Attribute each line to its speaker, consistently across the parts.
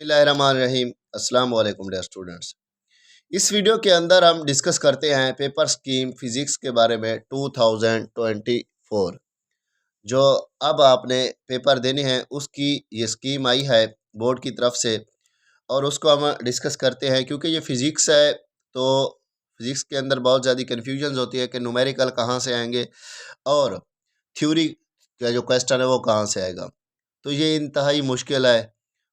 Speaker 1: बिस्मिल्लाहिर्रहमानिर्रहीम। अस्सलाम वालेकुम डियर स्टूडेंट्स। इस वीडियो के अंदर हम डिस्कस करते हैं पेपर स्कीम फिज़िक्स के बारे में 2024 जो अब आपने पेपर देने हैं उसकी ये स्कीम आई है बोर्ड की तरफ से और उसको हम डिस्कस करते हैं क्योंकि ये फ़िज़िक्स है तो फिज़िक्स के अंदर बहुत ज़्यादा कन्फ्यूजन होती है कि न्यूमेरिकल कहाँ से आएंगे और थ्योरी का जो क्वेश्चन है वो कहाँ से आएगा। तो ये इंतहाई मुश्किल है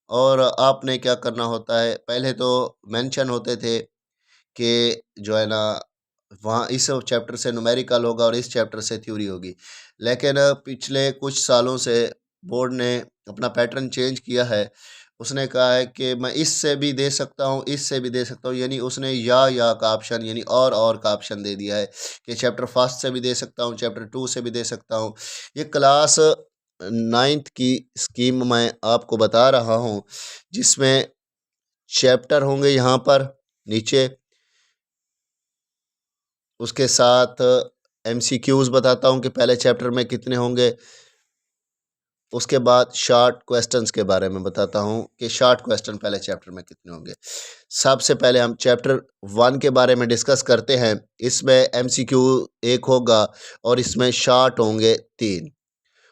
Speaker 1: और आपने क्या करना होता है, पहले तो मेंशन होते थे कि जो है ना वहाँ इस चैप्टर से न्यूमेरिकल होगा और इस चैप्टर से थ्योरी होगी। लेकिन पिछले कुछ सालों से बोर्ड ने अपना पैटर्न चेंज किया है। उसने कहा है कि मैं इससे भी दे सकता हूँ, इससे भी दे सकता हूँ, यानी उसने या का ऑप्शन यानी और का ऑप्शन दे दिया है कि चैप्टर फर्स्ट से भी दे सकता हूँ, चैप्टर 2 से भी दे सकता हूँ। ये क्लास 9th की स्कीम मैं आपको बता रहा हूँ जिसमें चैप्टर होंगे यहाँ पर नीचे, उसके साथ एमसीक्यूज़ बताता हूँ कि पहले चैप्टर में कितने होंगे। उसके बाद शॉर्ट क्वेश्चंस के बारे में बताता हूँ कि शॉर्ट क्वेश्चन पहले चैप्टर में कितने होंगे। सबसे पहले हम चैप्टर 1 के बारे में डिस्कस करते हैं। इसमें एमसीक्यू 1 होगा और इसमें शॉर्ट होंगे 3।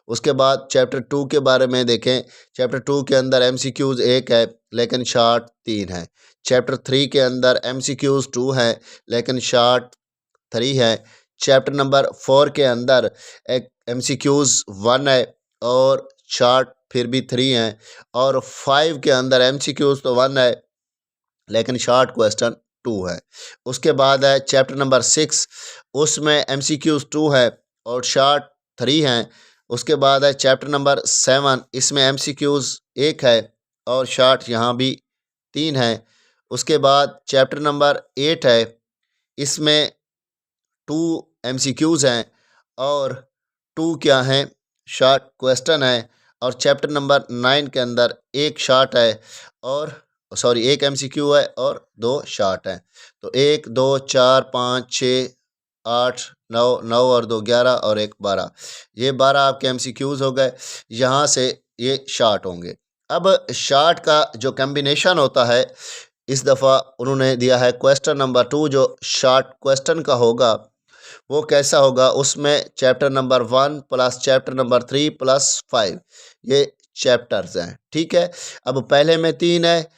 Speaker 1: उसके बाद चैप्टर 2 के बारे में देखें। चैप्टर 2 के अंदर एमसीक्यूज़ 1 है लेकिन शॉर्ट 3 है। चैप्टर 3 के अंदर एमसीक्यूज़ 2 है लेकिन शॉर्ट 3 है। चैप्टर नंबर 4 के अंदर एक एमसीक्यूज़ 1 है और शॉर्ट फिर भी 3 हैं। और 5 के अंदर एमसीक्यूज़ तो 1 है लेकिन शॉर्ट क्वेश्चन 2 है। उसके बाद है चैप्टर नंबर 6, उसमें एमसीक्यूज़ 2 है और शॉर्ट 3 हैं। उसके बाद है चैप्टर नंबर 7, इसमें एमसीक्यूज़ 1 है और शॉर्ट यहाँ भी 3 है। उसके बाद चैप्टर नंबर 8 है, इसमें 2 एमसीक्यूज़ हैं और 2 क्या हैं, शॉर्ट क्वेश्चन है। और चैप्टर नंबर 9 के अंदर एक शॉर्ट है और एक एमसीक्यू है और 2 शॉर्ट हैं। तो 1 2 4 5 6 8 9 9 और 2 11 और 1 12, ये 12 आपके एमसीक्यूज़ हो गए। यहाँ से ये शॉर्ट होंगे। अब शॉर्ट का जो कम्बिनेशन होता है इस दफ़ा उन्होंने दिया है क्वेश्चन नंबर 2 जो शॉर्ट क्वेश्चन का होगा वो कैसा होगा। उसमें chapter number 1 plus chapter number 3 plus 5 ये चैप्टर्स हैं, ठीक है। अब पहले में 3 है,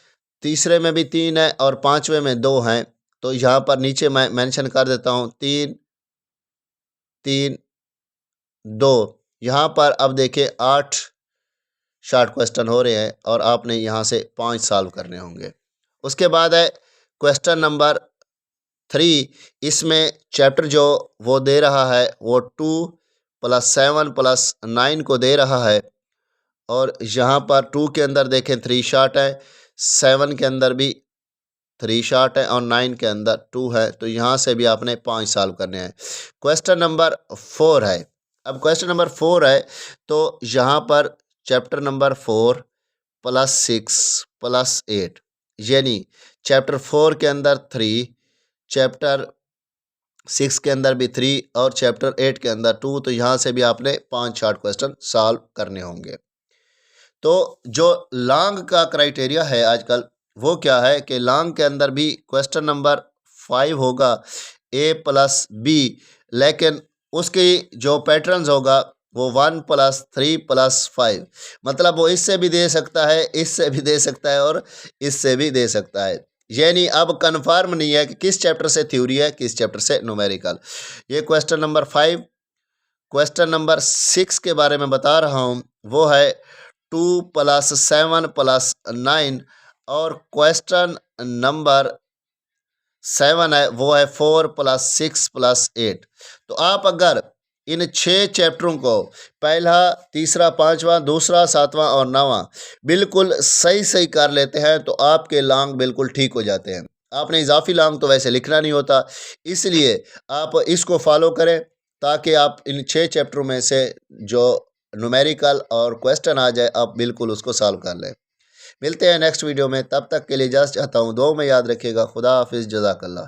Speaker 1: तीसरे में भी 3 है और पाँचवें में 2 हैं। तो यहाँ पर नीचे मैं मेंशन कर देता हूँ 3 3 2। यहाँ पर अब देखिए 8 शॉर्ट क्वेश्चन हो रहे हैं और आपने यहाँ से 5 सॉल्व करने होंगे। उसके बाद है क्वेश्चन नंबर 3, इसमें चैप्टर जो वो दे रहा है वो 2 प्लस 7 प्लस 9 को दे रहा है और यहाँ पर 2 के अंदर देखें 3 शॉर्ट है, 7 के अंदर भी 3 शॉर्ट है और 9 के अंदर 2 है। तो यहाँ से भी आपने 5 सॉल्व करने हैं। क्वेश्चन नंबर 4 है। अब क्वेश्चन नंबर 4 है तो यहाँ पर चैप्टर नंबर 4 प्लस 6 प्लस 8 यानी चैप्टर 4 के अंदर 3, चैप्टर 6 के अंदर भी 3 और चैप्टर 8 के अंदर 2। तो यहाँ से भी आपने 5 शॉर्ट क्वेश्चन सॉल्व करने होंगे। तो जो लॉन्ग का क्राइटेरिया है आजकल वो क्या है कि लॉन्ग के अंदर भी क्वेश्चन नंबर 5 होगा ए प्लस बी, लेकिन उसकी जो पैटर्न्स होगा वो 1 प्लस 3 प्लस 5, मतलब वो इससे भी दे सकता है, इससे भी दे सकता है और इससे भी दे सकता है। यानी अब कन्फर्म नहीं है कि किस चैप्टर से थ्योरी है किस चैप्टर से न्यूमेरिकल। ये क्वेश्चन नंबर 5। क्वेश्चन नंबर 6 के बारे में बता रहा हूँ, वो है 2 प्लस 7 प्लस 9 और क्वेश्चन नंबर 7 है वो है 4 प्लस 6 प्लस 8। तो आप अगर इन 6 चैप्टरों को पहला, तीसरा, पांचवा, दूसरा, सातवां और 9वां बिल्कुल सही सही कर लेते हैं तो आपके लॉन्ग बिल्कुल ठीक हो जाते हैं। आपने इजाफी लॉन्ग तो वैसे लिखना नहीं होता, इसलिए आप इसको फॉलो करें ताकि आप इन 6 चैप्टरों में से जो न्यूमेरिकल और क्वेश्चन आ जाए आप बिल्कुल उसको सॉल्व कर लें। मिलते हैं नेक्स्ट वीडियो में, तब तक के लिए इजाज़त चाहता हूँ। दुआ में याद रखिएगा। खुदा हाफिज़, जज़ाकल्लाह।